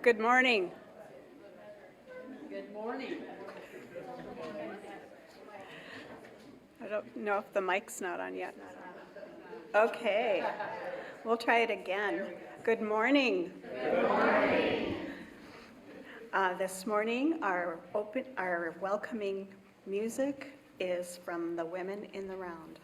Good morning. Good morning. I don't know if the mic's not on yet. Okay, we'll try it again. Good morning. Good morning. This morning, our welcoming music is from the Women in the Round.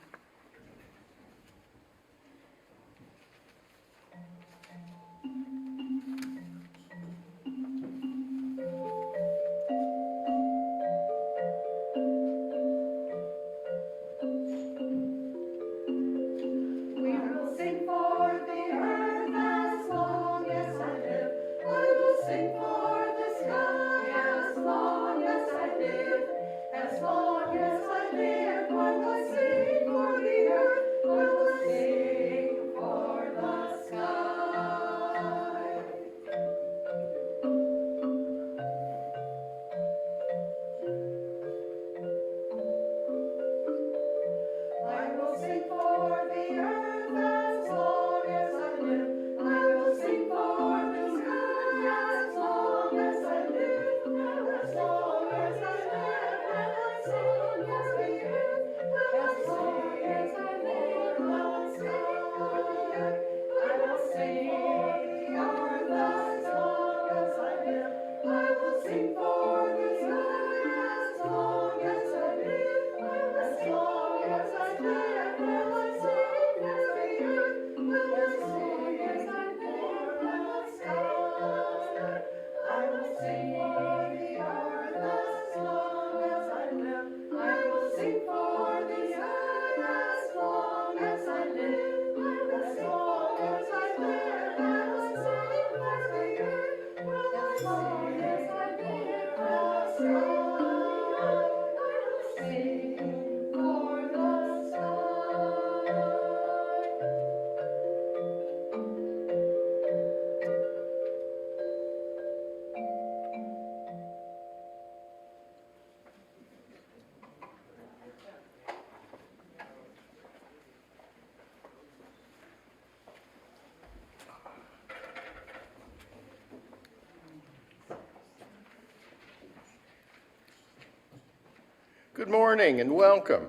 Good morning and welcome.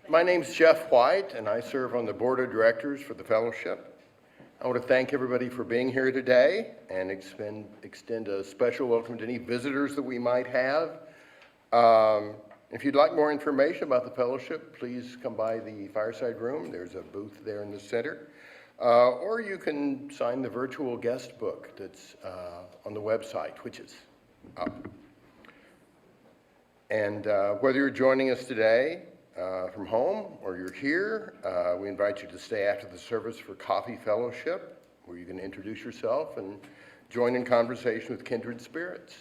My name's Jeff White and I serve on the board of directors for the fellowship. I want to thank everybody for being here today and extend a special welcome to any visitors that we might have. If you'd like more information about the fellowship, please come by the fireside room. There's a booth there in the center. Or you can sign the virtual guest book that's on the website, which is up. And whether you're joining us today from home or you're here, we invite you to stay after the service for coffee fellowship, where you can introduce yourself and join in conversation with kindred spirits.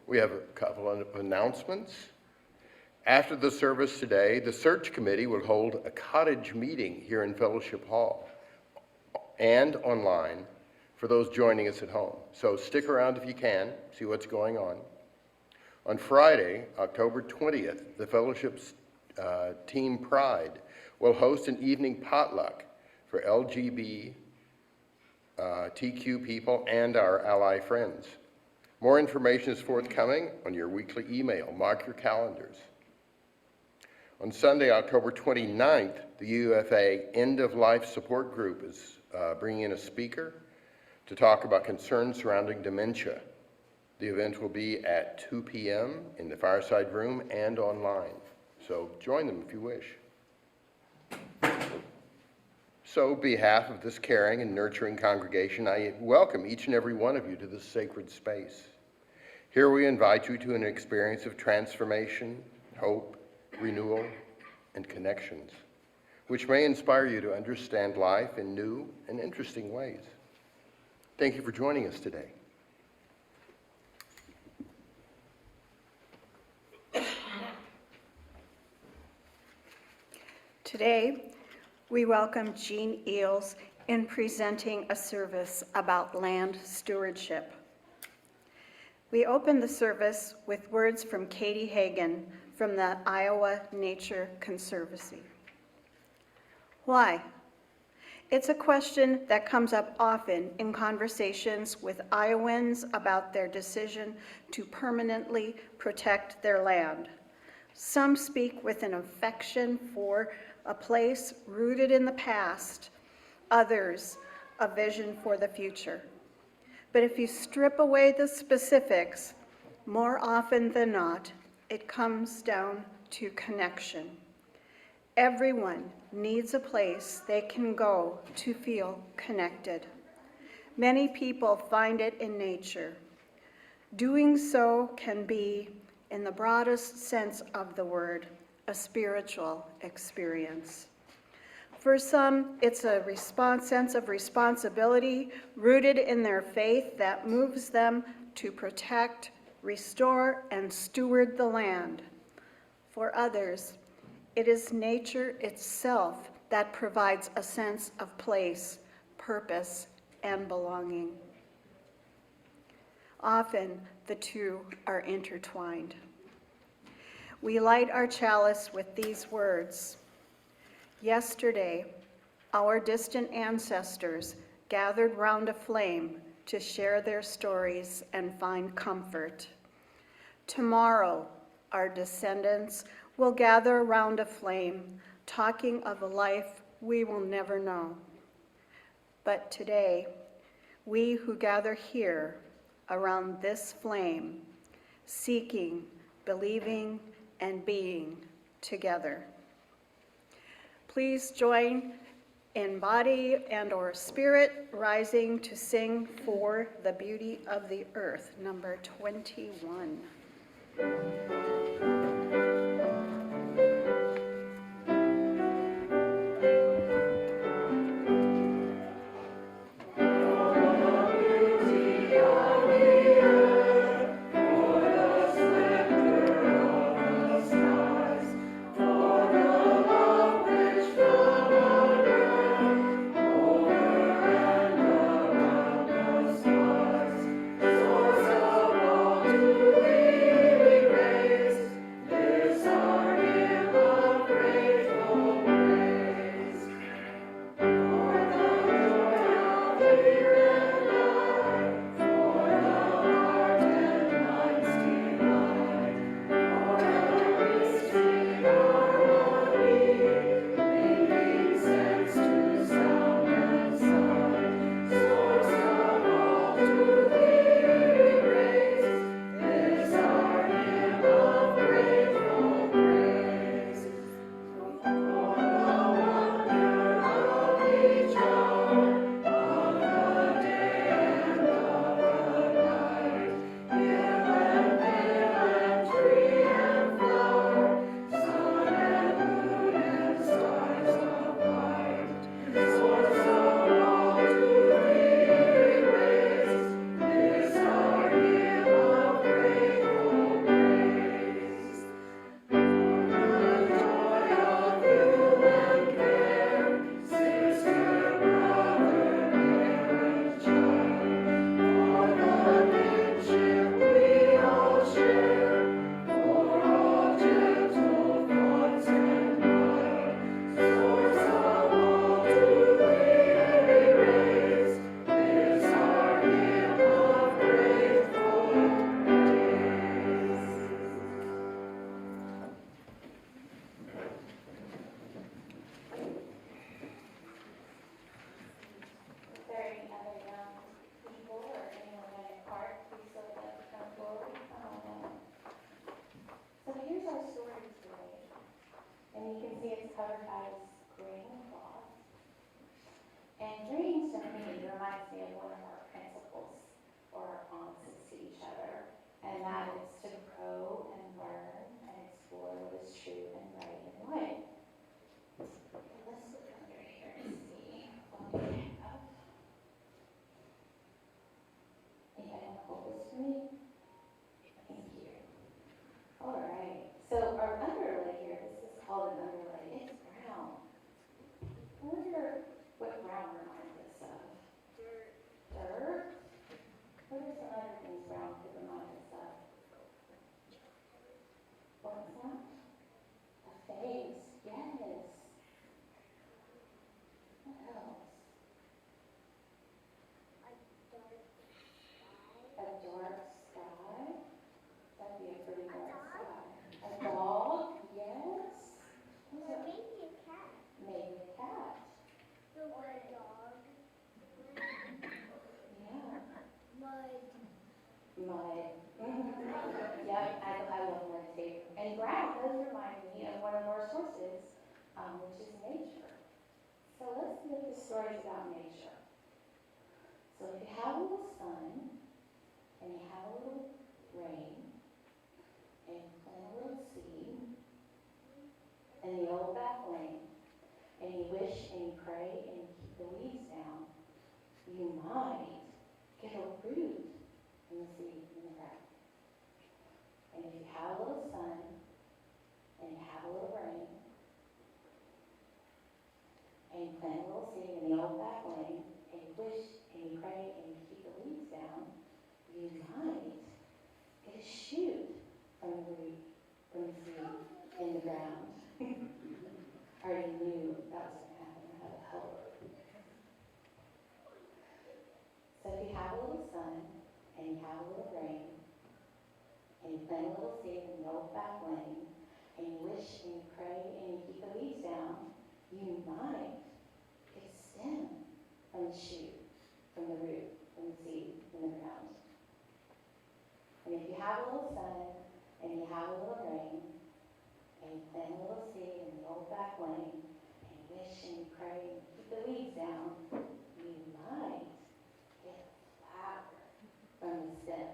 We have a couple of announcements. After the service today, the search committee will hold a cottage meeting here in Fellowship Hall and online for those joining us at home. So stick around if you can, see what's going on. On Friday, October 20th, the Fellowship's Team Pride will host an evening potluck for LGBTQ people and our ally friends. More information is forthcoming on your weekly email. Mark your calendars. On Sunday, October 29th, the UFA End of Life Support Group is bringing in a speaker to talk about concerns surrounding dementia. The event will be at 2 p.m. in the fireside room and online. So join them if you wish. So on behalf of this caring and nurturing congregation, I welcome each and every one of you to this sacred space. Here we invite you to an experience of transformation, hope, renewal, and connections, which may inspire you to understand life in new and interesting ways. Thank you for joining us today. Today, we welcome Jean Eels in presenting a service about land stewardship. We open the service with words from Katie Hagan from the Iowa Nature Conservancy. Why? It's a question that comes up often in conversations with Iowans about their decision to permanently protect their land. Some speak with an affection for a place rooted in the past, others a vision for the future. But if you strip away the specifics, more often than not, it comes down to connection. Everyone needs a place they can go to feel connected. Many people find it in nature. Doing so can be, in the broadest sense of the word, a spiritual experience. For some, it's a sense of responsibility rooted in their faith that moves them to protect, restore, and steward the land. For others, it is nature itself that provides a sense of place, purpose, and belonging. Often, the two are intertwined. We light our chalice with these words. Yesterday, our distant ancestors gathered round a flame to share their stories and find comfort. Tomorrow, our descendants will gather around a flame, talking of a life we will never know. But today, we who gather here around this flame, seeking, believing, and being together. Please join in body and or spirit, rising to sing For the Beauty of the Earth, number 21. And you can see it's covered by this green cloth. And dreams to me reminds me of one of our principles or our promises to each other, and that is to grow and learn and explore what is true and right in life. Let's look under here and see what we have. Anybody want to hold this for me? Thank you. All right. So our underlay here, this is called an underlay. It's brown. I wonder what brown reminds us of. Dirt? What are some other things brown could remind us of? What's that? A face. Yes. What else? stories about nature. So if you have a little sun, and you have a little rain, and you plant a little seed in the old back lane, and you wish and you pray and you keep the weeds down, you might get a root in the seed in the ground. And if you have a little sun, and you have a little rain, and you plant a little seed in the old back lane, and you wish and you pray and you keep the weeds down, you might get a shoot from the root, from the seed in the ground. I already knew that was going to happen. I had a help. So if you have a little sun, and you have a little rain, and you plant a little seed in the old back lane, and you wish and you pray and you keep the weeds down, you might get a stem from the shoot, from the root, from the seed in the ground. And if you have a little sun, and you have a little rain, and you plant a little seed in the old back lane, and you wish and you pray and you keep the weeds down, you might get a flower from the stem,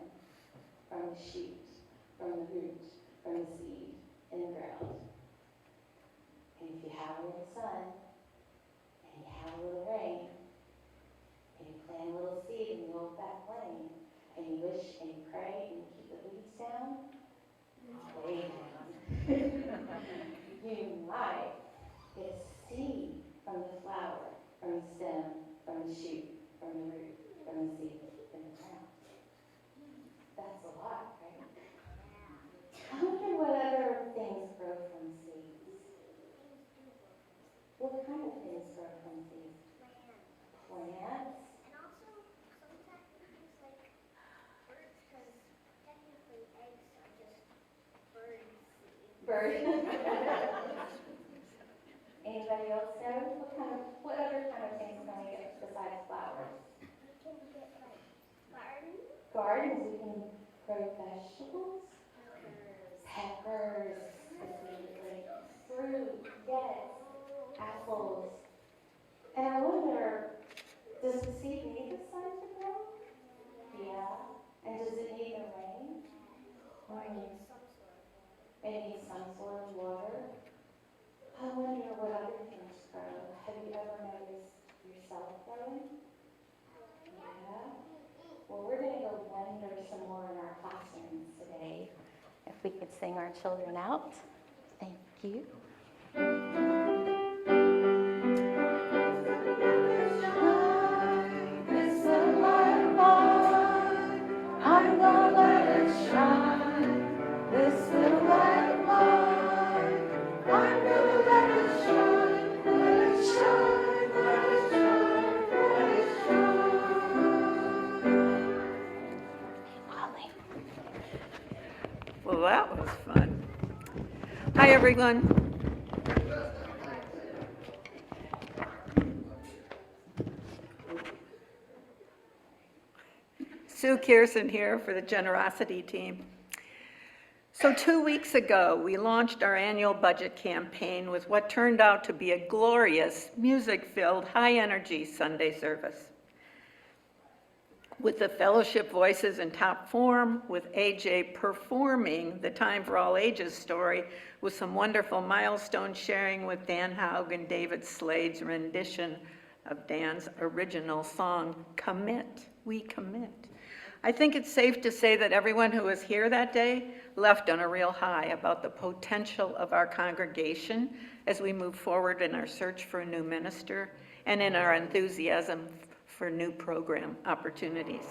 from the shoot, from the root, from the seed in the ground. And if you have a little sun, and you have a little rain, and you plant a little seed in the old back lane, and you wish and you pray and you keep the weeds down, way down, you might get a seed from the flower, from the stem, from the shoot, from the root, from the seed in the ground. That's a lot, right? I wonder what other things grow from seeds. What kind of things grow from seeds? Plants. And also, sometimes things like birds, because technically eggs are just bird seeds. Bird. Anybody else know? What other kind of things can we get besides flowers? We can get like gardens, Gardens, we can grow vegetables, peppers, specifically, fruit, yes, apples. And I wonder, does the seed need the sun to grow? Yeah. And does it need the rain? or it needs some sort of water. It needs some sort of water. I wonder what other things grow. Have you ever noticed yourself growing? Yeah. Well, we're going to go wonder some more in our classrooms today. If we could sing our children out. Thank you. It's the light of mine. I'm gonna let it shine. This little light of mine. I'm gonna let it shine. Let it shine. Let it shine. Let it shine. Holly. Well, that was fun. Hi, everyone. Sue Kierson here for the Generosity team. So 2 weeks ago, we launched our annual budget campaign with what turned out to be a glorious, music-filled, high-energy Sunday service. With the fellowship voices in top form, with AJ performing the Time for All Ages story, with some wonderful milestone sharing with Dan Haug and David Slade's rendition of Dan's original song, Commit, We Commit. I think it's safe to say that everyone who was here that day left on a real high about the potential of our congregation as we move forward in our search for a new minister and in our enthusiasm for new program opportunities.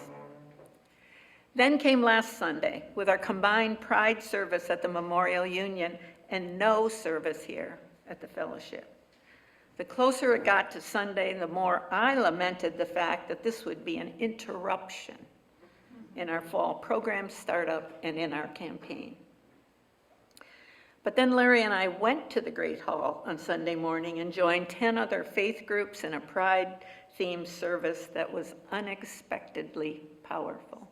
Then came last Sunday with our combined Pride service at the Memorial Union and no service here at the fellowship. The closer it got to Sunday, the more I lamented the fact that this would be an interruption in our fall program startup and in our campaign. But then Larry and I went to the Great Hall on Sunday morning and joined 10 other faith groups in a Pride-themed service that was unexpectedly powerful.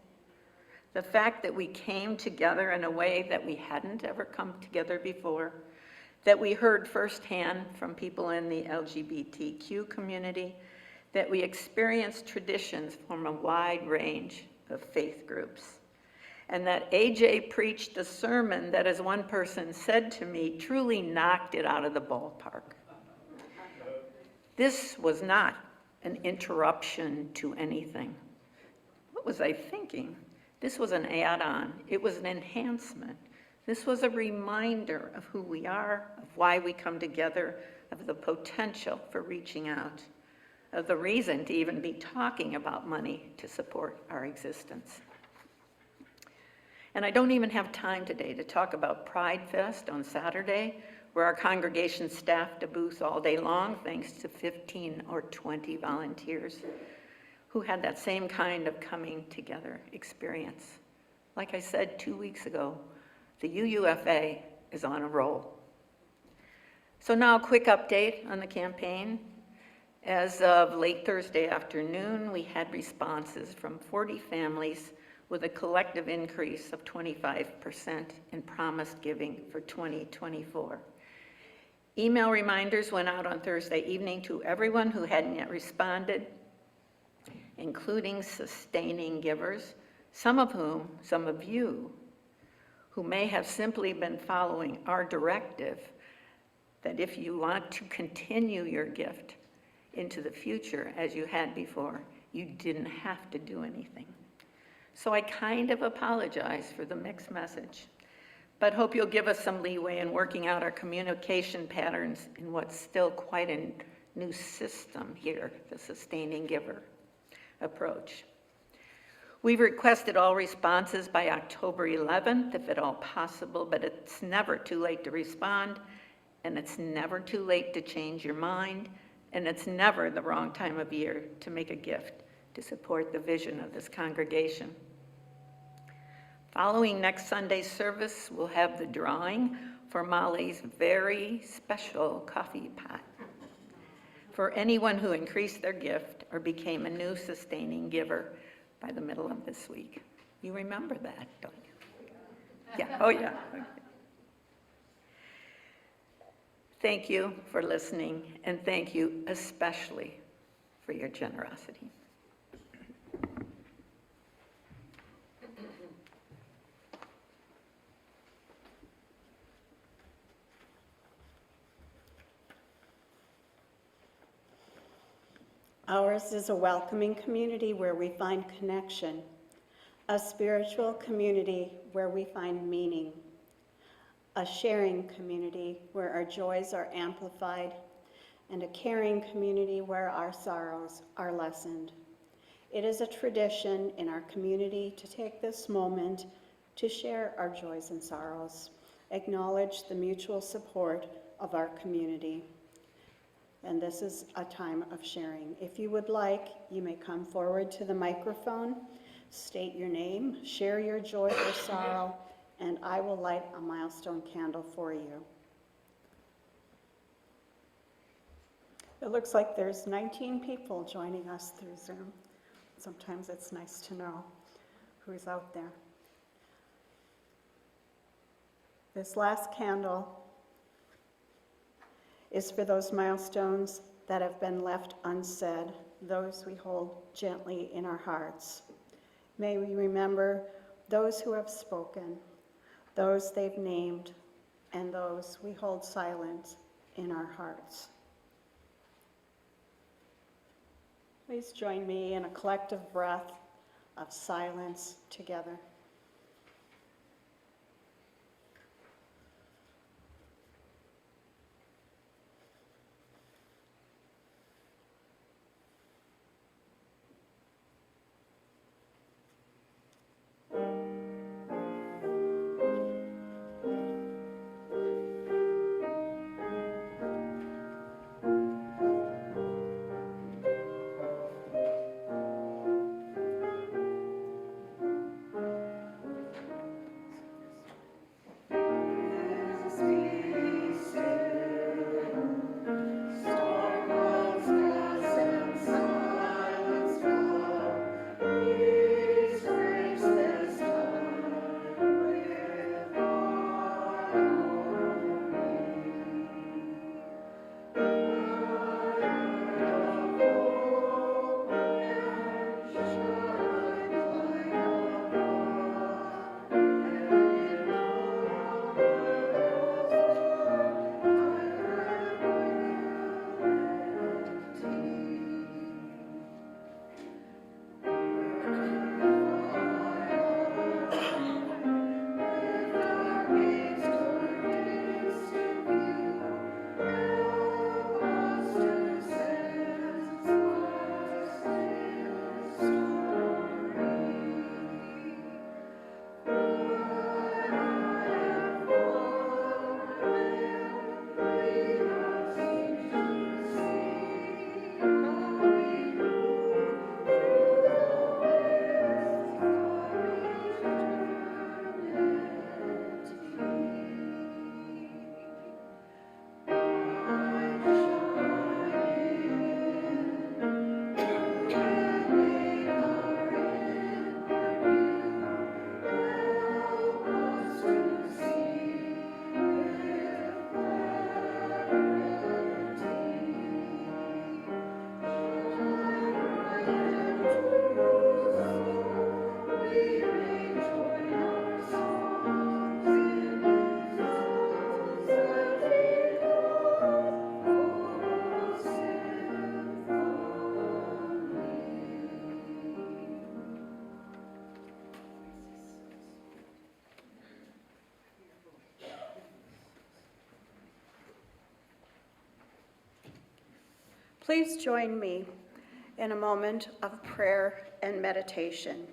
The fact that we came together in a way that we hadn't ever come together before, that we heard firsthand from people in the LGBTQ community, that we experience traditions from a wide range of faith groups, and that AJ preached a sermon that, as one person said to me, truly knocked it out of the ballpark. This was not an interruption to anything. What was I thinking? This was an add-on. It was an enhancement. This was a reminder of who we are, of why we come together, of the potential for reaching out, of the reason to even be talking about money to support our existence. And I don't even have time today to talk about Pride Fest on Saturday, where our congregation staffed a booth all day long thanks to 15 or 20 volunteers who had that same kind of coming together experience. Like I said 2 weeks ago, the UUFA is on a roll. So now a quick update on the campaign. As of late Thursday afternoon, we had responses from 40 families with a collective increase of 25% in promised giving for 2024. Email reminders went out on Thursday evening to everyone who hadn't yet responded, including sustaining givers, some of you, who may have simply been following our directive that if you want to continue your gift into the future as you had before, you didn't have to do anything. So I kind of apologize for the mixed message, but hope you'll give us some leeway in working out our communication patterns in what's still quite a new system here, the sustaining giver approach. We've requested all responses by October 11th, if at all possible, but it's never too late to respond, and it's never too late to change your mind, and it's never the wrong time of year to make a gift to support the vision of this congregation. Following next Sunday's service, we'll have the drawing for Molly's very special coffee pot for anyone who increased their gift or became a new sustaining giver by the middle of this week. You remember that, don't you? Yeah, oh yeah. Okay. Thank you for listening, and thank you especially for your generosity. Ours is a welcoming community where we find connection, a spiritual community where we find meaning, a sharing community where our joys are amplified, and a caring community where our sorrows are lessened. It is a tradition in our community to take this moment to share our joys and sorrows, acknowledge the mutual support of our community. And this is a time of sharing. If you would like, you may come forward to the microphone, state your name, share your joy or sorrow, and I will light a milestone candle for you. It looks like there's 19 people joining us through Zoom. Sometimes it's nice to know who's out there. This last candle is for those milestones that have been left unsaid, those we hold gently in our hearts. May we remember those who have spoken, those they've named, and those we hold silent in our hearts. Please join me in a collective breath of silence together. Please join me in a moment of prayer and meditation.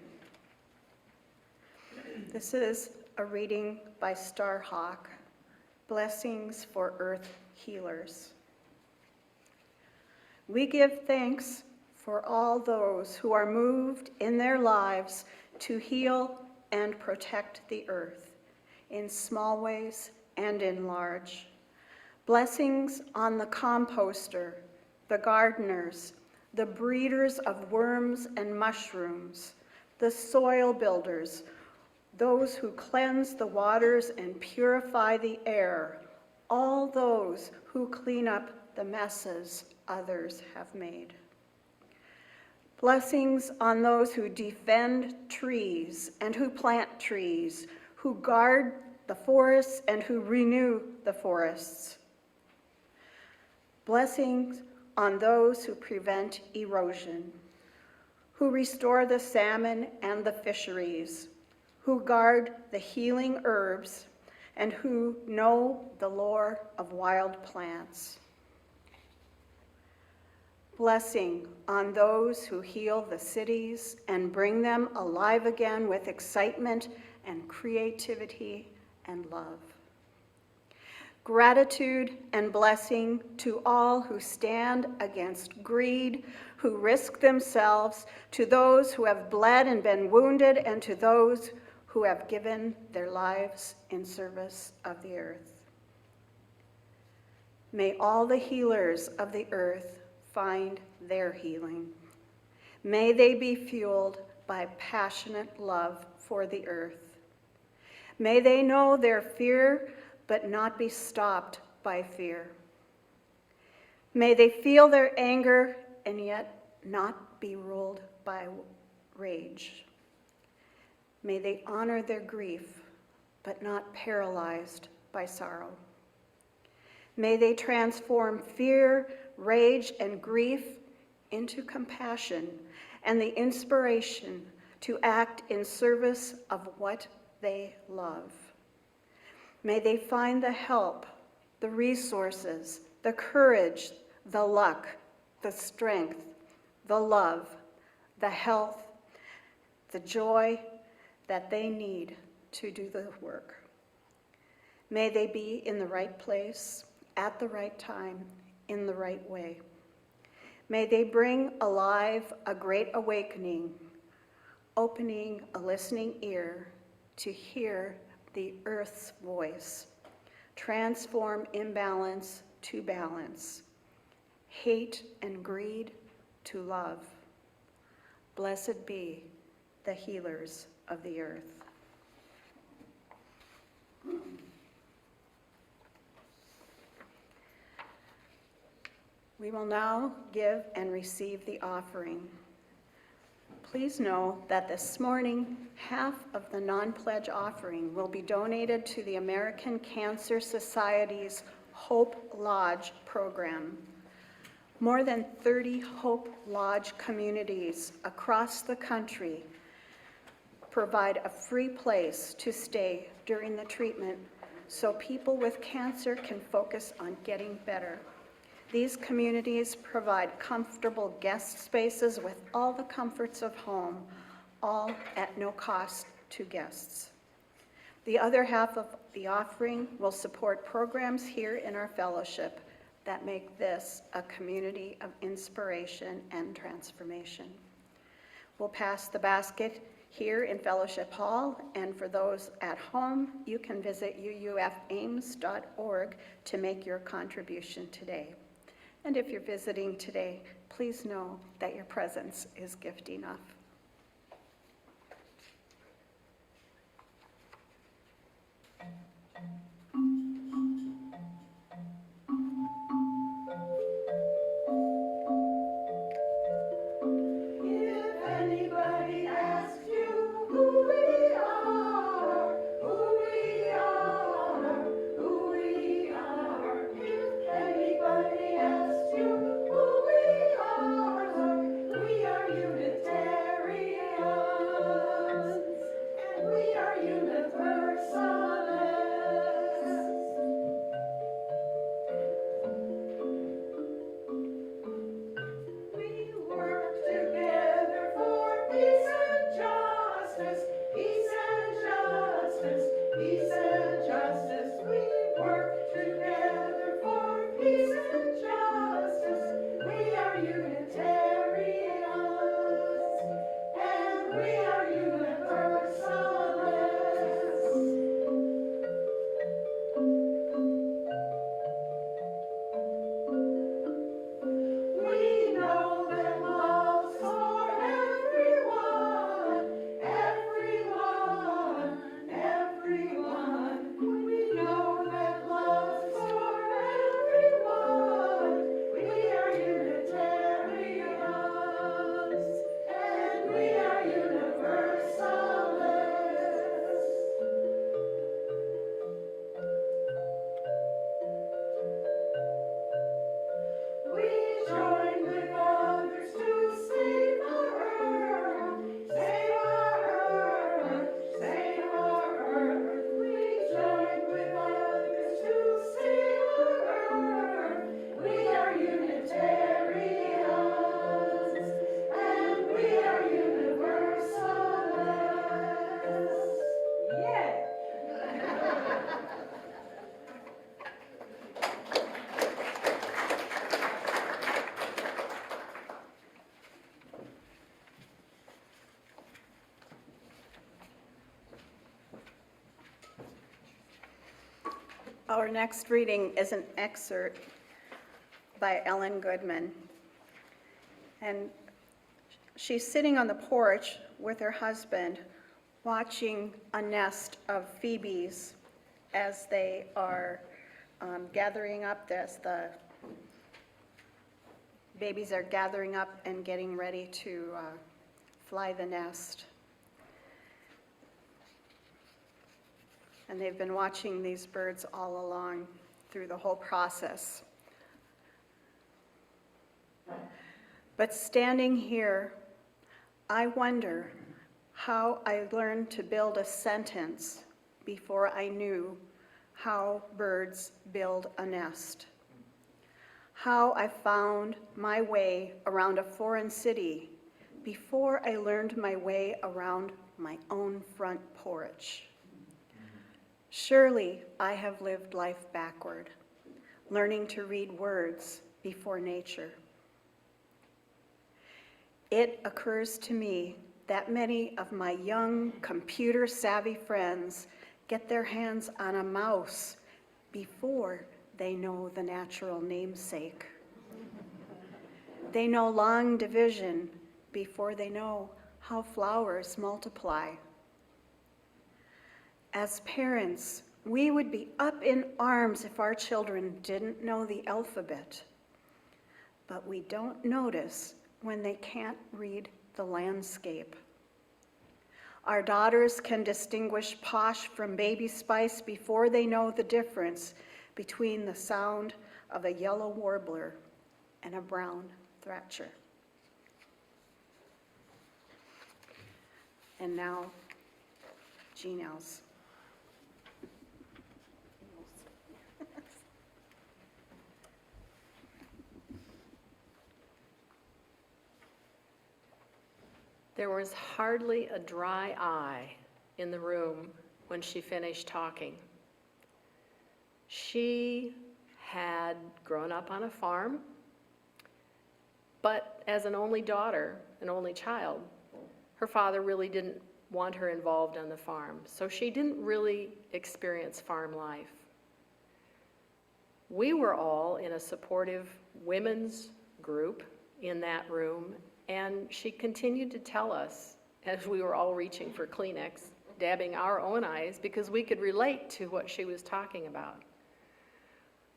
This is a reading by Starhawk, Blessings for Earth Healers. We give thanks for all those who are moved in their lives to heal and protect the earth in small ways and in large. Blessings on the composter, the gardeners, the breeders of worms and mushrooms, the soil builders, those who cleanse the waters and purify the air, all those who clean up the messes others have made. Blessings on those who defend trees and who plant trees, who guard the forests and who renew the forests. Blessings on those who prevent erosion, who restore the salmon and the fisheries, who guard the healing herbs, and who know the lore of wild plants. Blessing on those who heal the cities and bring them alive again with excitement and creativity and love. Gratitude and blessing to all who stand against greed, who risk themselves, to those who have bled and been wounded, and to those who have given their lives in service of the earth. May all the healers of the earth find their healing. May they be fueled by passionate love for the earth. May they know their fear, but not be stopped by fear. May they feel their anger and yet not be ruled by rage. May they honor their grief, but not paralyzed by sorrow. May they transform fear, rage, and grief into compassion and the inspiration to act in service of what they love. May they find the help, the resources, the courage, the luck, the strength, the love, the health, the joy that they need to do the work. May they be in the right place, at the right time, in the right way. May they bring alive a great awakening, opening a listening ear to hear the earth's voice, transform imbalance to balance, hate and greed to love. Blessed be the healers of the earth. We will now give and receive the offering. Please know that this morning, half of the non-pledge offering will be donated to the American Cancer Society's Hope Lodge program. More than 30 Hope Lodge communities across the country provide a free place to stay during the treatment so people with cancer can focus on getting better. These communities provide comfortable guest spaces with all the comforts of home, all at no cost to guests. The other half of the offering will support programs here in our fellowship that make this a community of inspiration and transformation. We'll pass the basket here in Fellowship Hall, and for those at home, you can visit uufames.org to make your contribution today. And if you're visiting today, please know that your presence is gift enough. If anybody asks you who we are, who we are, who we are, if anybody asks you who we are Unitarians. Our next reading is an excerpt by Ellen Goodman. And she's sitting on the porch with her husband, watching a nest of phoebes as they are gathering up, as the babies are gathering up and getting ready to fly the nest. And they've been watching these birds all along through the whole process. But standing here, I wonder how I learned to build a sentence before I knew how birds build a nest. How I found my way around a foreign city before I learned my way around my own front porch. Surely I have lived life backward, learning to read words before nature. It occurs to me that many of my young computer-savvy friends get their hands on a mouse before they know the natural namesake. They know long division before they know how flowers multiply. As parents, we would be up in arms if our children didn't know the alphabet, but we don't notice when they can't read the landscape. Our daughters can distinguish posh from baby spice before they know the difference between the sound of a yellow warbler and a brown thrasher. And now, Jean Ells. There was hardly a dry eye in the room when she finished talking. She had grown up on a farm, but as an only daughter, an only child, her father really didn't want her involved on the farm, so she didn't really experience farm life. We were all in a supportive women's group in that room, and she continued to tell us, as we were all reaching for Kleenex, dabbing our own eyes, because we could relate to what she was talking about.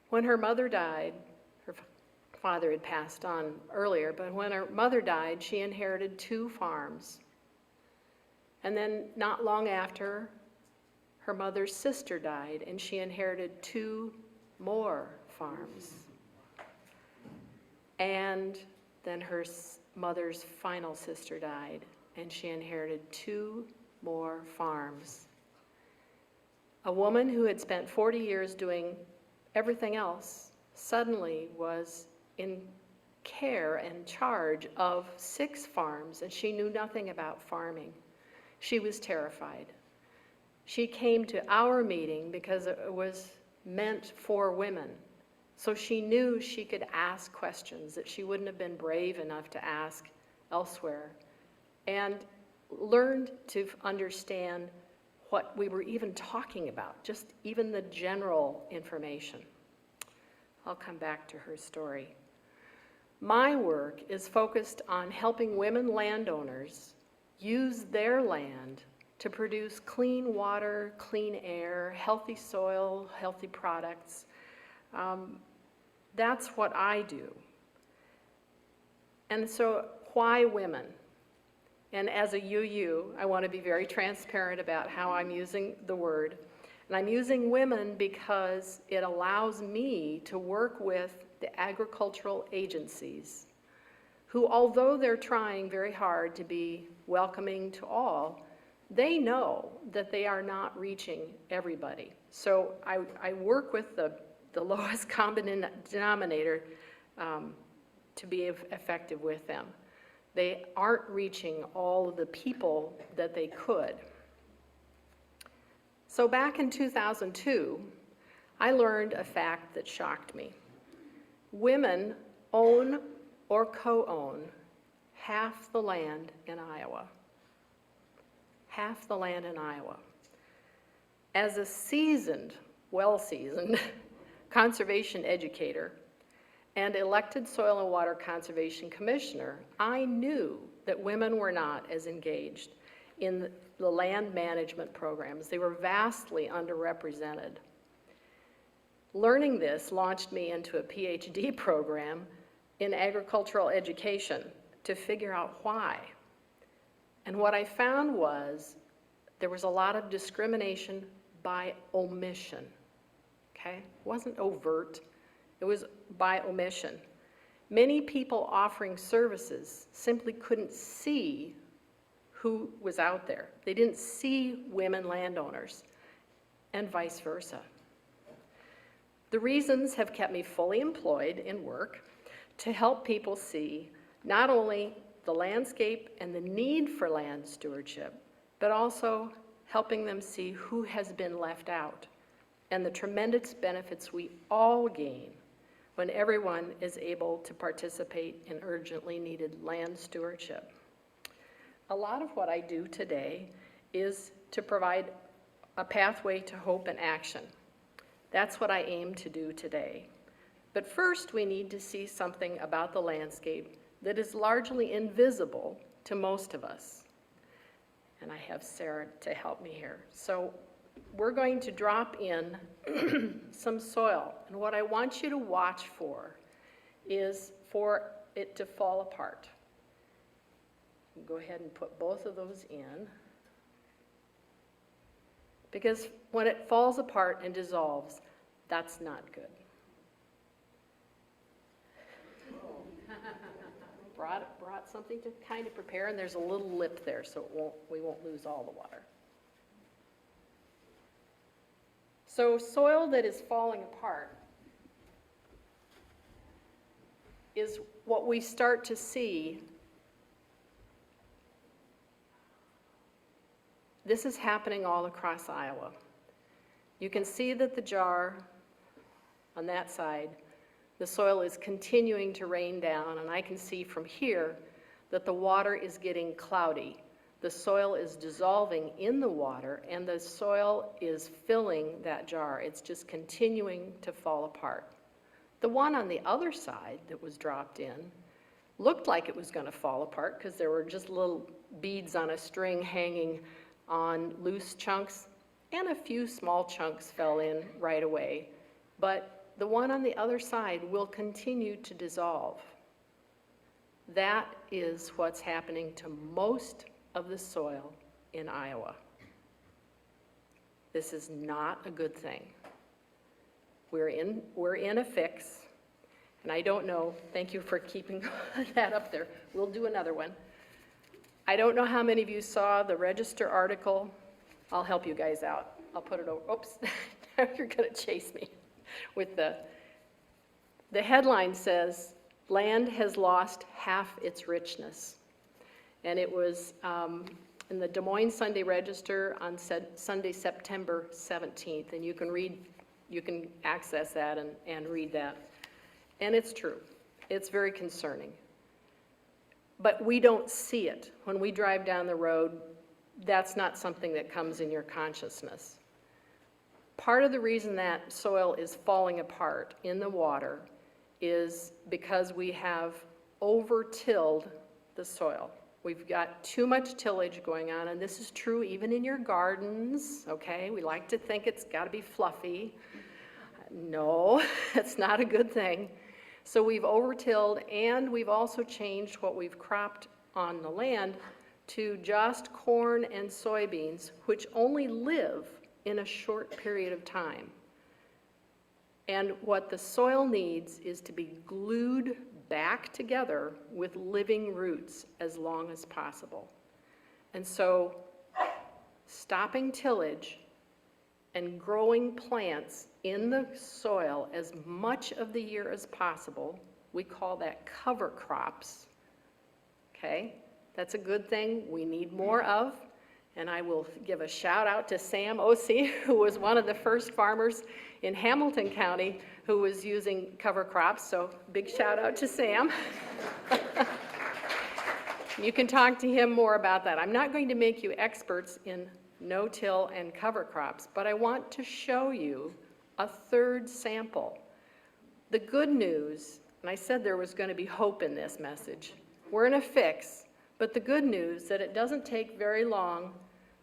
When her mother died, her father had passed on earlier, but when her mother died, she inherited 2 farms. And then not long after, her mother's sister died, and she inherited 2 more farms. And then her mother's final sister died, and she inherited 2 more farms. A woman who had spent 40 years doing everything else suddenly was in care and charge of 6 farms, and she knew nothing about farming. She was terrified. She came to our meeting because it was meant for women. So she knew she could ask questions that she wouldn't have been brave enough to ask elsewhere, and learned to understand what we were even talking about, just even the general information. I'll come back to her story. My work is focused on helping women landowners use their land to produce clean water, clean air, healthy soil, healthy products. That's what I do. And so why women? And as a UU, I want to be very transparent about how I'm using the word. And I'm using women because it allows me to work with the agricultural agencies who, although they're trying very hard to be welcoming to all, they know that they are not reaching everybody. So I work with the lowest common denominator to be effective with them. They aren't reaching all of the people that they could. So back in 2002, I learned a fact that shocked me. Women own or co-own half the land in Iowa. Half the land in Iowa. As a seasoned well-seasoned conservation educator and elected Soil and Water Conservation Commissioner, I knew that women were not as engaged in the land management programs. They were vastly underrepresented. Learning this launched me into a PhD program in agricultural education to figure out why. And what I found was there was a lot of discrimination by omission, okay? It wasn't overt, it was by omission. Many people offering services simply couldn't see who was out there. They didn't see women landowners, and vice versa. The reasons have kept me fully employed in work to help people see not only the landscape and the need for land stewardship, but also helping them see who has been left out and the tremendous benefits we all gain when everyone is able to participate in urgently needed land stewardship. A lot of what I do today is to provide a pathway to hope and action. That's what I aim to do today. But first, we need to see something about the landscape that is largely invisible to most of us. And I have Sarah to help me here. So we're going to drop in some soil. And what I want you to watch for is for it to fall apart. Go ahead and put both of those in. Because when it falls apart and dissolves, that's not good. Brought something to kind of prepare, and there's a little lip there, so we won't lose all the water. So soil that is falling apart is what we start to see. This is happening all across Iowa. You can see that the jar on that side, the soil is continuing to rain down, and I can see from here that the water is getting cloudy. The soil is dissolving in the water, and the soil is filling that jar. It's just continuing to fall apart. The one on the other side that was dropped in looked like it was going to fall apart because there were just little beads on a string hanging on loose chunks, and a few small chunks fell in right away. But the one on the other side will continue to dissolve. That is what's happening to most of the soil in Iowa. This is not a good thing. We're in a fix, and I don't know, thank you for keeping that up there. We'll do another one. I don't know how many of you saw the Register article. I'll help you guys out. I'll put it over. Oops, now you're going to chase me with the headline says, "Land has lost half its richness." And it was in the Des Moines Sunday Register on Sunday, September 17th. And you can access that and read that. And it's true. It's very concerning. But we don't see it. When we drive down the road, that's not something that comes in your consciousness. Part of the reason that soil is falling apart in the water is because we have over-tilled the soil. We've got too much tillage going on, and this is true even in your gardens, okay? We like to think it's got to be fluffy. No, it's not a good thing. So we've over-tilled, and we've also changed what we've cropped on the land to just corn and soybeans, which only live in a short period of time. And what the soil needs is to be glued back together with living roots as long as possible. And so stopping tillage and growing plants in the soil as much of the year as possible, we call that cover crops, okay? That's a good thing we need more of. And I will give a shout out to Sam Ossie, who was one of the first farmers in Hamilton County who was using cover crops. So big shout out to Sam. You can talk to him more about that. I'm not going to make you experts in no-till and cover crops, but I want to show you a third sample. The good news, and I said there was going to be hope in this message, we're in a fix, but the good news that it doesn't take very long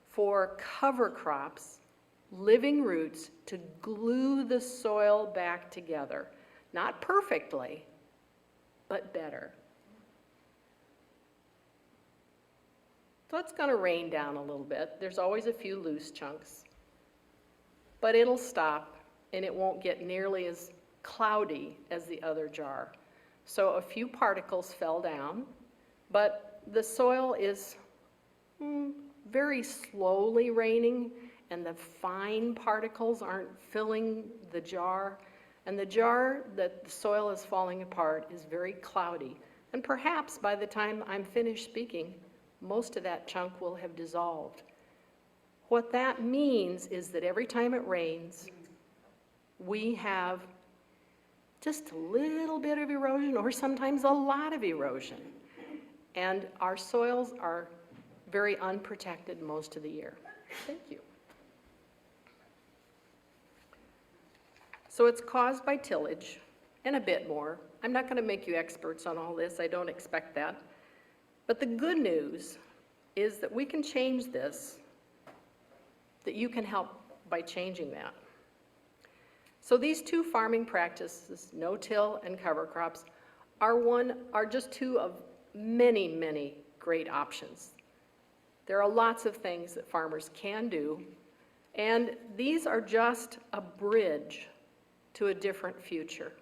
for cover crops, living roots, to glue the soil back together. Not perfectly, but better. So it's going to rain down a little bit. There's always a few loose chunks. But it'll stop, and it won't get nearly as cloudy as the other jar. So a few particles fell down, but the soil is very slowly raining, and the fine particles aren't filling the jar. And the jar that the soil is falling apart is very cloudy. And perhaps by the time I'm finished speaking, most of that chunk will have dissolved. What that means is that every time it rains, we have just a little bit of erosion, or sometimes a lot of erosion. And our soils are very unprotected most of the year. Thank you. So it's caused by tillage and a bit more. I'm not going to make you experts on all this. I don't expect that. But the good news is that we can change this, that you can help by changing that. So these two farming practices, no-till and cover crops, are just two of many, many great options. There are lots of things that farmers can do, and these are just a bridge to a different future.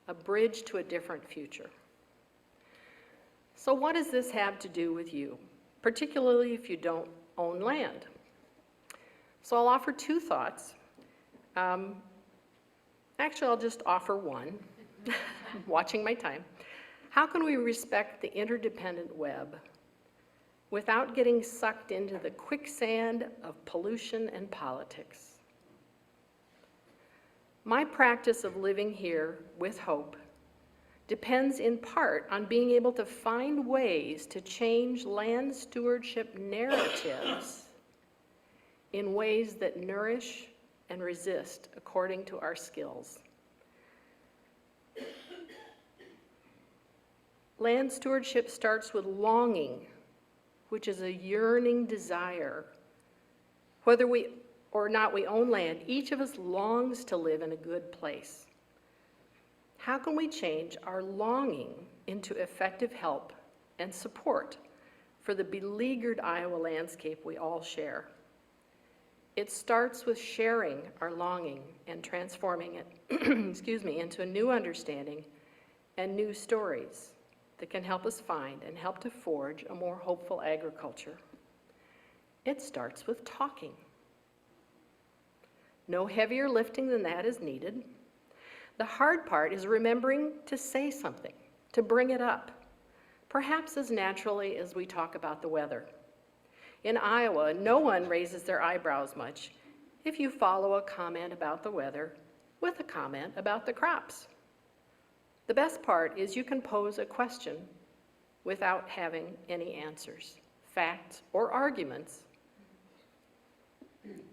A bridge to a different future. So what does this have to do with you, particularly if you don't own land? So I'll offer two thoughts. Actually, I'll just offer one. I'm watching my time. How can we respect the interdependent web without getting sucked into the quicksand of pollution and politics? My practice of living here with hope depends in part on being able to find ways to change land stewardship narratives in ways that nourish and resist according to our skills. Land stewardship starts with longing, which is a yearning desire. Whether we or not we own land, each of us longs to live in a good place. How can we change our longing into effective help and support for the beleaguered Iowa landscape we all share? It starts with sharing our longing and transforming it into a new understanding and new stories that can help us find and help to forge a more hopeful agriculture. It starts with talking. No heavier lifting than that is needed. The hard part is remembering to say something, to bring it up, perhaps as naturally as we talk about the weather. In Iowa, no one raises their eyebrows much if you follow a comment about the weather with a comment about the crops. The best part is you can pose a question without having any answers, facts, or arguments.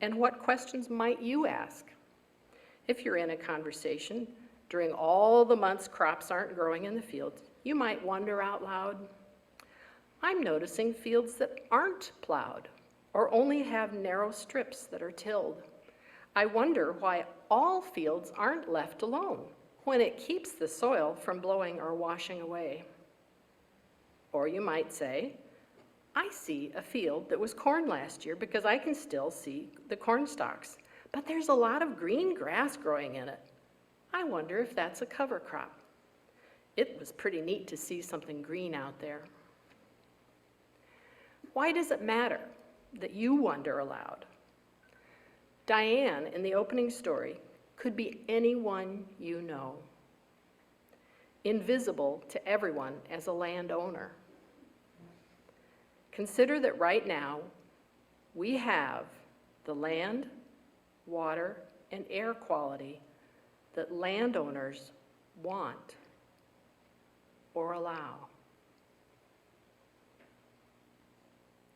And what questions might you ask? If you're in a conversation during all the months crops aren't growing in the fields, you might wonder out loud, I'm noticing fields that aren't plowed or only have narrow strips that are tilled. I wonder why all fields aren't left alone when it keeps the soil from blowing or washing away. Or you might say, I see a field that was corn last year because I can still see the corn stalks, but there's a lot of green grass growing in it. I wonder if that's a cover crop. It was pretty neat to see something green out there. Why does it matter that you wonder aloud? Diane, in the opening story, could be anyone you know, invisible to everyone as a landowner. Consider that right now, we have the land, water, and air quality that landowners want or allow.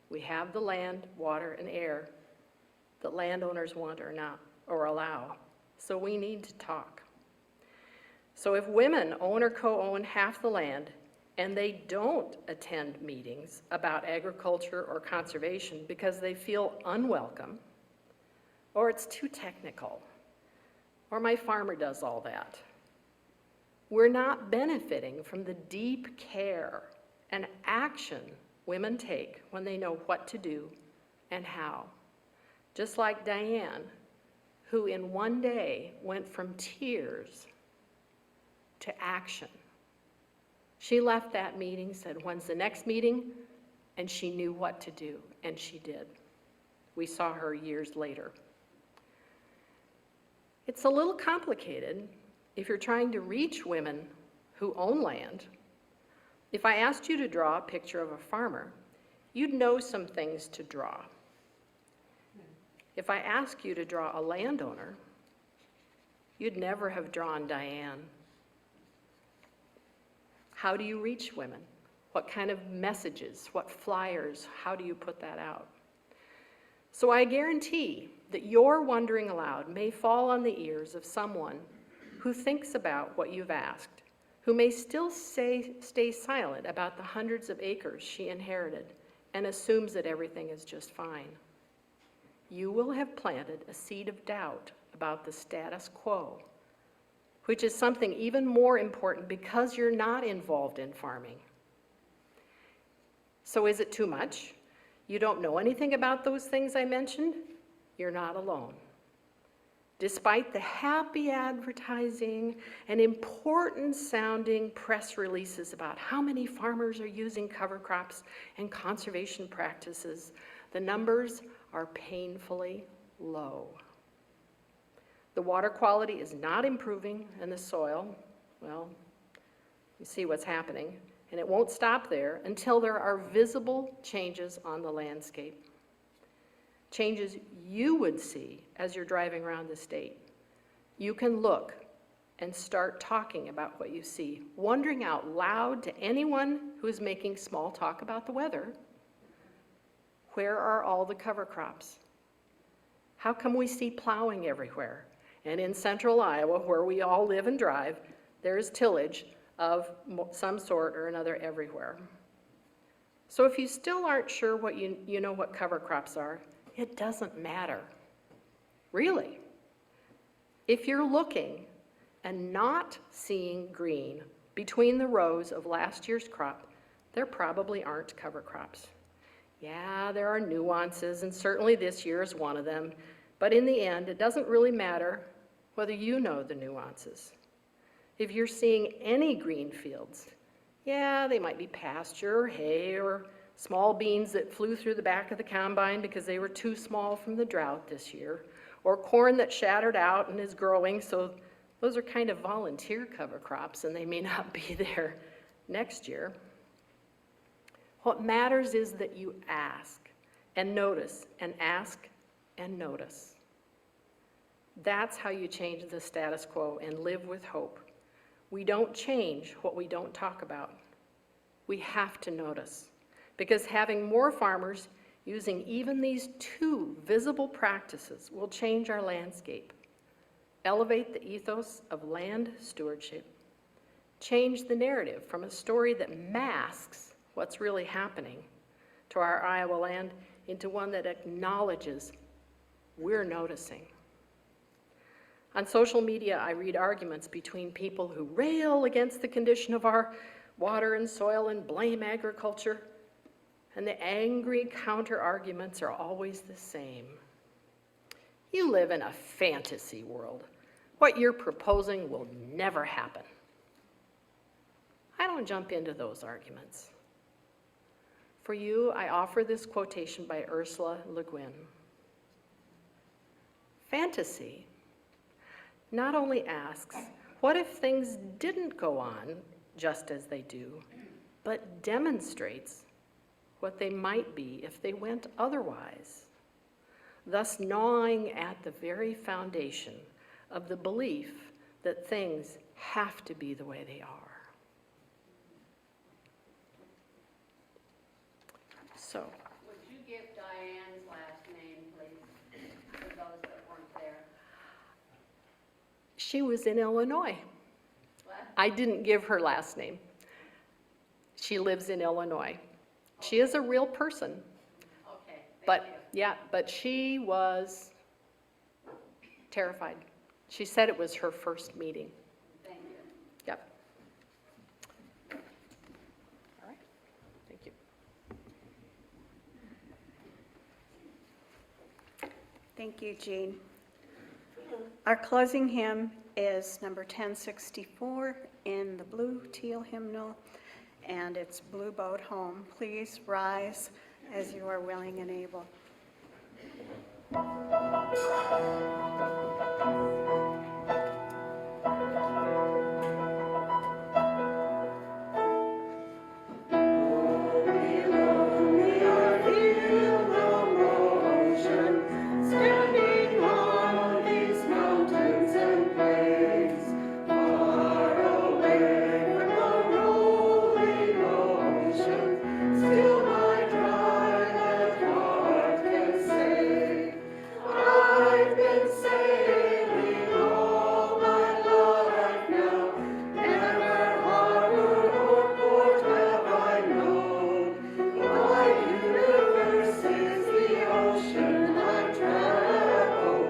We have the land, water, and air that landowners want or not, or allow. So we need to talk. So if women own or co-own half the land and they don't attend meetings about agriculture or conservation because they feel unwelcome, or it's too technical, or my farmer does all that, we're not benefiting from the deep care and action women take when they know what to do and how. Just like Diane, who in one day went from tears to action. She left that meeting, said, "When's the next meeting?" And she knew what to do, and she did. We saw her years later. It's a little complicated if you're trying to reach women who own land. If I asked you to draw a picture of a farmer, you'd know some things to draw. If I asked you to draw a landowner, you'd never have drawn Diane. How do you reach women? What kind of messages, what flyers, how do you put that out? So I guarantee that your wondering aloud may fall on the ears of someone who thinks about what you've asked, who may still stay silent about the hundreds of acres she inherited and assumes that everything is just fine. You will have planted a seed of doubt about the status quo, which is something even more important because you're not involved in farming. So is it too much? You don't know anything about those things I mentioned? You're not alone. Despite the happy advertising and important sounding press releases about how many farmers are using cover crops and conservation practices, the numbers are painfully low. The water quality is not improving, and the soil, well, you see what's happening, and it won't stop there until there are visible changes on the landscape. Changes you would see as you're driving around the state. You can look and start talking about what you see, wondering out loud to anyone who is making small talk about the weather, where are all the cover crops? How come we see plowing everywhere? And in central Iowa, where we all live and drive, there's tillage of some sort or another everywhere. So if you still aren't sure what you know what cover crops are, it doesn't matter. Really. If you're looking and not seeing green between the rows of last year's crop, there probably aren't cover crops. Yeah, there are nuances, and certainly this year is one of them, but in the end, it doesn't really matter whether you know the nuances. If you're seeing any green fields, yeah, they might be pasture or hay or small beans that flew through the back of the combine because they were too small from the drought this year, or corn that shattered out and is growing, so those are kind of volunteer cover crops and they may not be there next year. What matters is that you ask and notice and ask and notice. That's how you change the status quo and live with hope. We don't change what we don't talk about. We have to notice, because having more farmers using even these two visible practices will change our landscape, elevate the ethos of land stewardship, change the narrative from a story that masks what's really happening to our Iowa land into one that acknowledges we're noticing. On social media, I read arguments between people who rail against the condition of our water and soil and blame agriculture, and the angry counter-arguments are always the same. You live in a fantasy world. What you're proposing will never happen. I don't jump into those arguments. For you, I offer this quotation by Ursula Le Guin. Fantasy not only asks, what if things didn't go on just as they do, but demonstrates what they might be if they went otherwise, thus gnawing at the very foundation of the belief that things have to be the way they are. So, Would you give Diane's last name, please, for those that weren't there? She was in Illinois. I didn't give her last name. She lives in Illinois. She is a real person. Okay. But, yeah, but she was terrified. She said it was her first meeting. Thank you. Yep. All right, thank you. Thank you, Jean. Our closing hymn is number 1064 in the blue teal hymnal, and it's Blue Boat Home. Please rise as you are willing and able. Standing on these mountains and plains, far away from the rolling ocean, still my dry land heart can say, I've been sailing all my life now, never harbor or port have I known. My universe is the ocean I travel,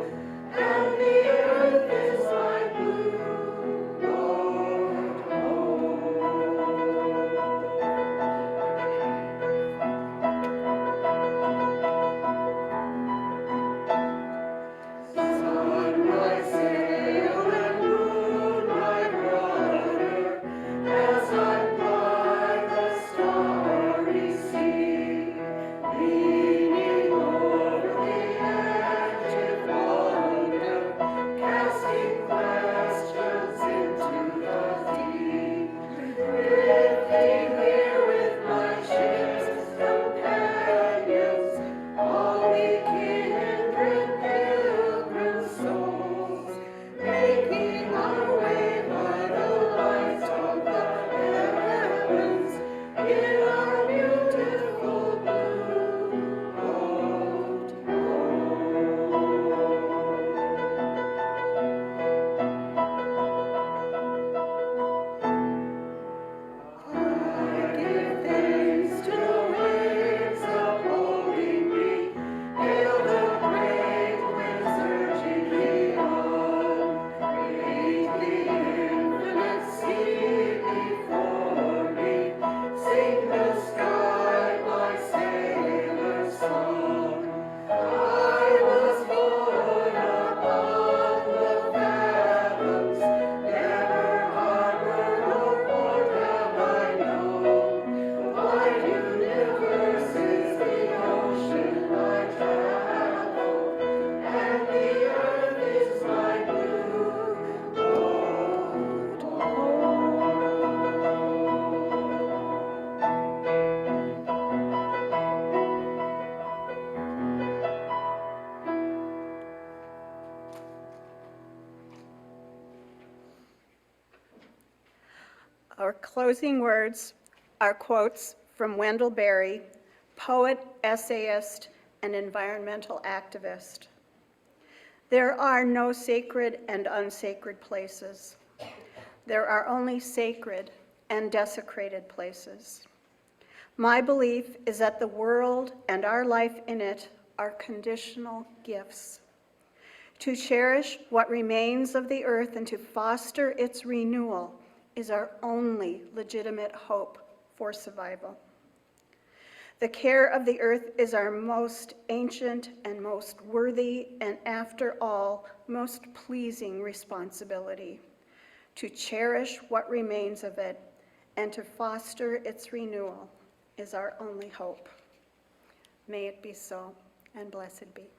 and the earth is my blue boat Sun, my sail, and moon, my rudder, as I ply the starry sea, leaning over the edge of wonder, casting questions into the deep, drifting here with my ship's companions, all we kindred pilgrim souls, making our way by the light of the heavens in our beautiful blue boat I give thanks to the waves upholding me, hail the great winds urging me on, read the infinite sea before me, sing the sky my sailor's song. I was born upon the fathoms, never harbor or port have I known. My universe is the ocean I travel, and the earth is my blue boat home. Our closing words are quotes from Wendell Berry, poet, essayist, and environmental activist. There are no sacred and unsacred places. There are only sacred and desecrated places. My belief is that the world and our life in it are conditional gifts. To cherish what remains of the earth and to foster its renewal is our only legitimate hope for survival. The care of the earth is our most ancient and most worthy and, after all, most pleasing responsibility. To cherish what remains of it and to foster its renewal is our only hope. May it be so, and blessed be.